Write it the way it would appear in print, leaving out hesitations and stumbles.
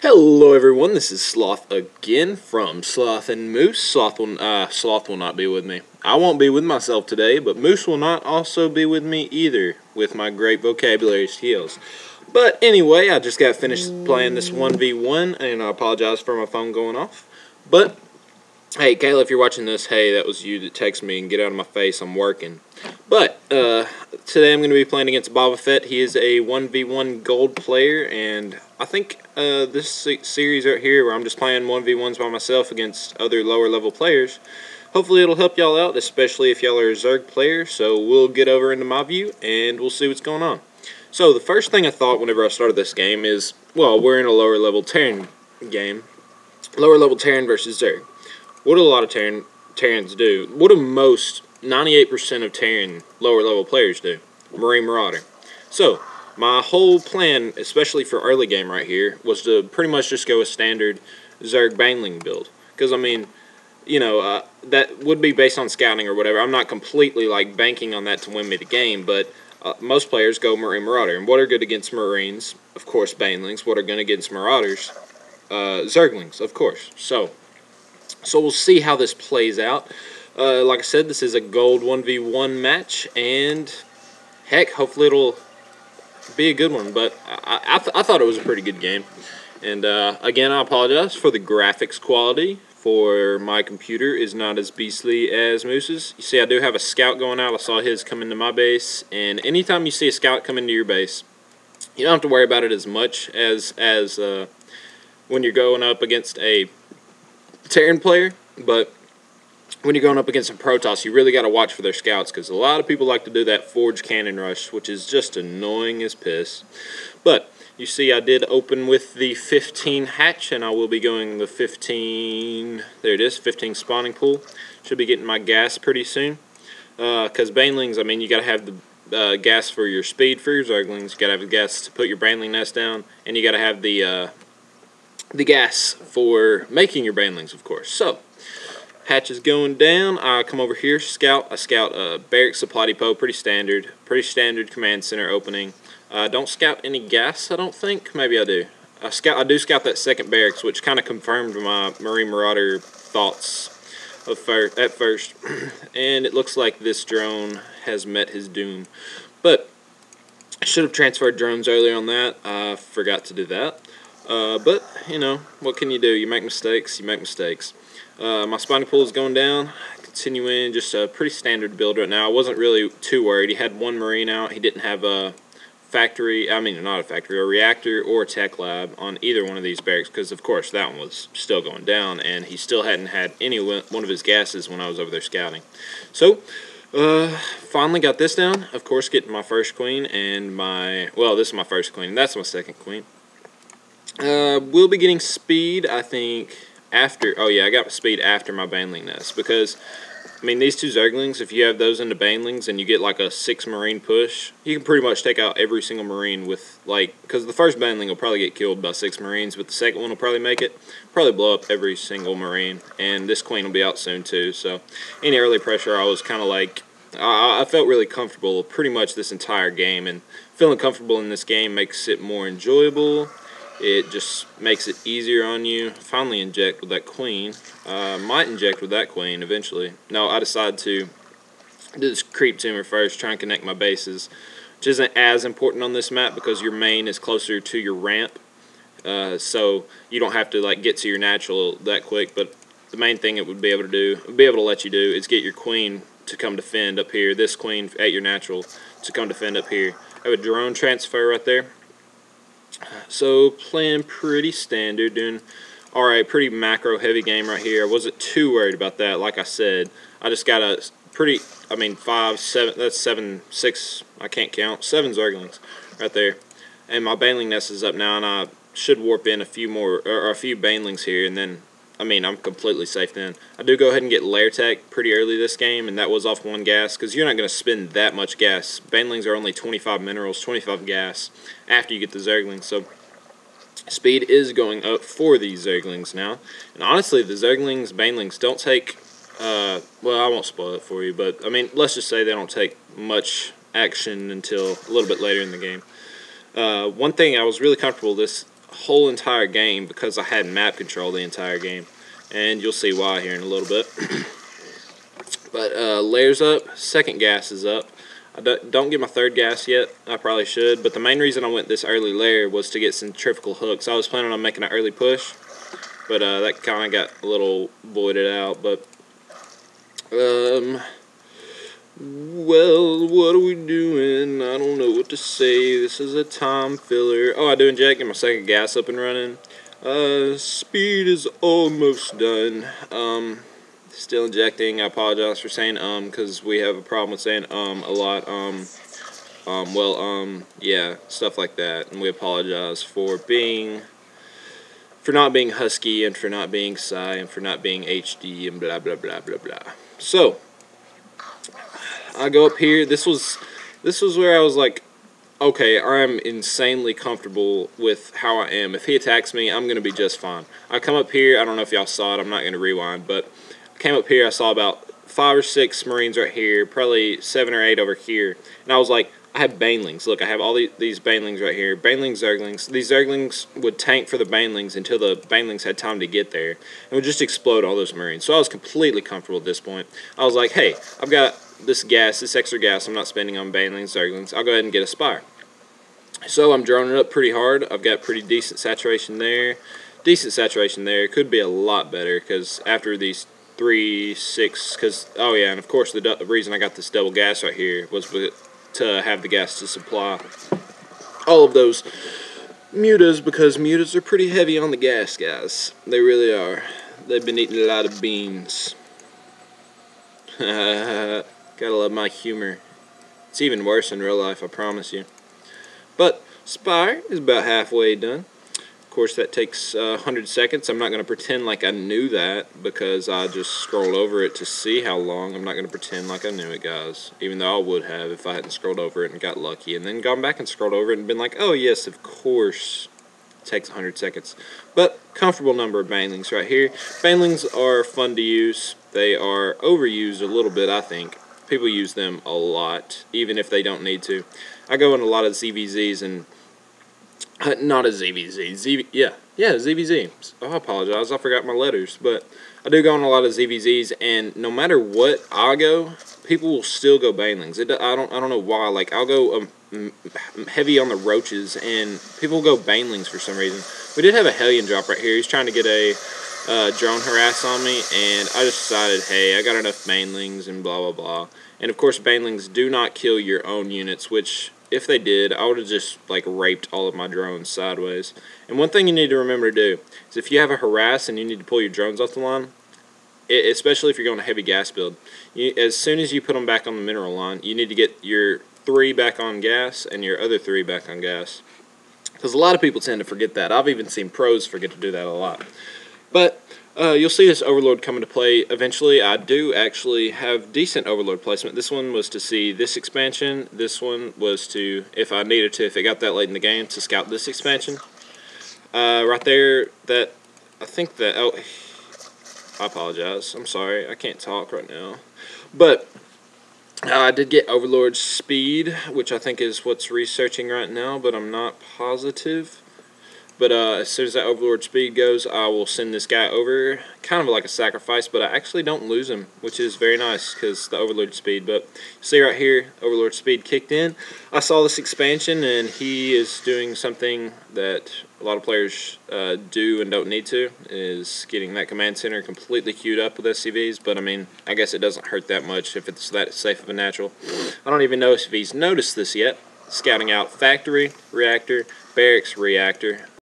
Hello everyone, this is Sloth again from SlothnMoose. Sloth will not be with me. I won't be with myself today, but Moose will not also be with me either with my great vocabulary skills. But anyway, I just got finished playing this 1v1 and I apologize for my phone going off. But hey, Kayla, if you're watching this, hey, that was you that texted me and get out of my face, I'm working. But today I'm going to be playing against Boba Fett. He is a 1v1 gold player, and I think this series right here where I'm just playing 1v1s by myself against other lower level players, hopefully it'll help y'all out, especially if y'all are a Zerg player. So we'll get over into my view and we'll see what's going on. So the first thing I thought whenever I started this game is, well, we're in a lower level Terran game. Lower level Terran versus Zerg. What do a lot of Terrans do? What do most 98% of Terran lower level players do? Marine Marauder. So my whole plan, especially for early game right here, was to pretty much just go a standard Zerg Baneling build. Because I mean, you know, that would be based on scouting or whatever. I'm not completely like banking on that to win me the game, but most players go Marine Marauder. And what are good against Marines? Of course, Banelings. What are good against Marauders? Zerglings, of course. So we'll see how this plays out. Like I said, this is a gold 1v1 match, and heck, hopefully it'll be a good one. But I thought it was a pretty good game. And again, I apologize for the graphics quality, for my computer is not as beastly as Moose's. You see, I do have a scout going out. I saw his come into my base, and anytime you see a scout come into your base, you don't have to worry about it as much as when you're going up against a Terran player. But when you're going up against a Protoss, you really got to watch for their scouts, because a lot of people like to do that forge cannon rush, which is just annoying as piss. But you see, I did open with the 15 hatch, and I will be going the 15, there it is, 15 spawning pool. Should be getting my gas pretty soon. Because Banelings, I mean, you got to have the gas for your speed for your Zerglings, you got to have the gas to put your Baneling nest down, and you got to have the gas for making your Banelings, of course. So hatch is going down. I come over here, scout. I scout barracks supply depot, pretty standard command center opening. Don't scout any gas, I don't think. Maybe I do. I do scout that second barracks, which kind of confirmed my Marine Marauder thoughts at first. And it looks like this drone has met his doom. But I should have transferred drones earlier on that. I forgot to do that. But, you know, what can you do? You make mistakes, you make mistakes. My spawning pool is going down. Continuing, just a pretty standard build right now. I wasn't really too worried. He had one Marine out. He didn't have a reactor or a tech lab on either one of these barracks, because of course that one was still going down, and he still hadn't had any one of his gases when I was over there scouting. So finally got this down. Of course, getting my first queen and this is my first queen, and that's my second queen. We'll be getting speed, I think, after. Oh yeah, I got speed after my Baneling nest, because I mean, these two Zerglings, if you have those into Banelings and you get like a 6 Marine push, you can pretty much take out every single Marine with, like, because the first Baneling will probably get killed by 6 Marines, but the second one will probably make it, probably blow up every single Marine, and this queen will be out soon too. So any early pressure, I was kind of like, I felt really comfortable pretty much this entire game, and feeling comfortable in this game makes it more enjoyable. It just makes it easier on you. Finally inject with that queen. Might inject with that queen eventually. No, I decided to do this creep tumor first, try and connect my bases, which isn't as important on this map because your main is closer to your ramp. So you don't have to like get to your natural that quick, but the main thing it would be able to let you do is get your queen to come defend up here. This queen at your natural to come defend up here. I have a drone transfer right there. So playing pretty standard, doing alright, pretty macro heavy game right here. I wasn't too worried about that. Like I said, I just got a pretty, 5, 7, that's 7, 6, I can't count, 7 Zerglings right there. And my Baneling nest is up now, and I should warp in a few more, or a few Banelings here, and then, I'm completely safe then. I do go ahead and get Lair Tech pretty early this game, and that was off 1 gas, because you're not going to spend that much gas. Banelings are only 25 minerals, 25 gas after you get the Zerglings, so speed is going up for these Zerglings now. And honestly, the Zerglings, Banelings don't take, well, I won't spoil it for you, but, let's just say they don't take much action until a little bit later in the game. One thing I was really comfortable this whole entire game because I had map control the entire game. And you'll see why here in a little bit. But layer's up, second gas is up. I don't get my third gas yet. I probably should. But the main reason I went this early layer was to get centrifugal hooks. I was planning on making an early push, but that kind of got a little voided out. But well, what are we doing? I don't know what to say. This is a time filler. Oh, I do inject, get my second gas up and running. Speed is almost done. Still injecting. I apologize for saying because we have a problem with saying a lot. Yeah, stuff like that. And we apologize for not being husky and for not being Psy and for not being HD and blah blah blah blah blah. So I go up here. This was where I was like, okay, I'm insanely comfortable with how I am. If he attacks me, I'm going to be just fine. I come up here. I don't know if y'all saw it. I'm not going to rewind, but I came up here. I saw about 5 or 6 Marines right here, probably 7 or 8 over here. And I was like, I have Banelings. Look, I have all these Banelings right here. Banelings, Zerglings. These Zerglings would tank for the Banelings until the Banelings had time to get there. And would just explode all those Marines. So I was completely comfortable at this point. I was like, hey, I've got this gas, this extra gas I'm not spending on Banelings, Zerglings. I'll go ahead and get a Spire. So I'm droning it up pretty hard. I've got pretty decent saturation there. Decent saturation there. Could be a lot better because after these 3, 6, because, oh yeah, and of course the reason I got this double gas right here was to have the gas to supply all of those mutas, because mutas are pretty heavy on the gas, guys. They really are. They've been eating a lot of beans. Gotta love my humor. It's even worse in real life, I promise you. But Spire is about halfway done. Of course, that takes 100 seconds. I'm not going to pretend like I knew that because I just scrolled over it to see how long. I'm not going to pretend like I knew it, guys. Even though I would have if I hadn't scrolled over it and got lucky. And then gone back and scrolled over it and been like, oh, yes, of course. It takes 100 seconds. But comfortable number of Banelings right here. Banelings are fun to use. They are overused a little bit, I think. People use them a lot, even if they don't need to. I go in a lot of ZVZs and... not a ZVZ. ZVZ. Oh, I apologize. I forgot my letters. But I do go on a lot of ZVZs, and no matter what I go, people will still go Banelings. I don't know why. Like, I'll go heavy on the roaches, and people will go Banelings for some reason. We did have a Hellion drop right here. He's trying to get a drone harass on me, and I just decided, hey, I got enough Banelings and blah, blah, blah. And, of course, Banelings do not kill your own units, which... if they did, I would have just like raped all of my drones sideways. And one thing you need to remember to do is if you have a harass and you need to pull your drones off the line, especially if you're going a heavy gas build, as soon as you put them back on the mineral line, you need to get your 3 back on gas and your other 3 back on gas. Because a lot of people tend to forget that. I've even seen pros forget to do that a lot. But you'll see this Overlord come into play eventually. I do actually have decent Overlord placement. This one was to see this expansion. This one was to, if I needed to, if it got that late in the game, to scout this expansion. Right there, that, I think that, oh, I apologize. I'm sorry. I can't talk right now. But I did get Overlord speed, which I think is what's researching right now, but I'm not positive. But as soon as that Overlord speed goes, I will send this guy over, kind of like a sacrifice, but I actually don't lose him, which is very nice because the Overlord speed. But see right here, Overlord speed kicked in. I saw this expansion, and he is doing something that a lot of players do and don't need to, is getting that command center completely queued up with SCVs. But I mean, I guess it doesn't hurt that much if it's that safe of a natural. I don't even know if he's noticed this yet. Scouting out factory, reactor, barracks, reactor.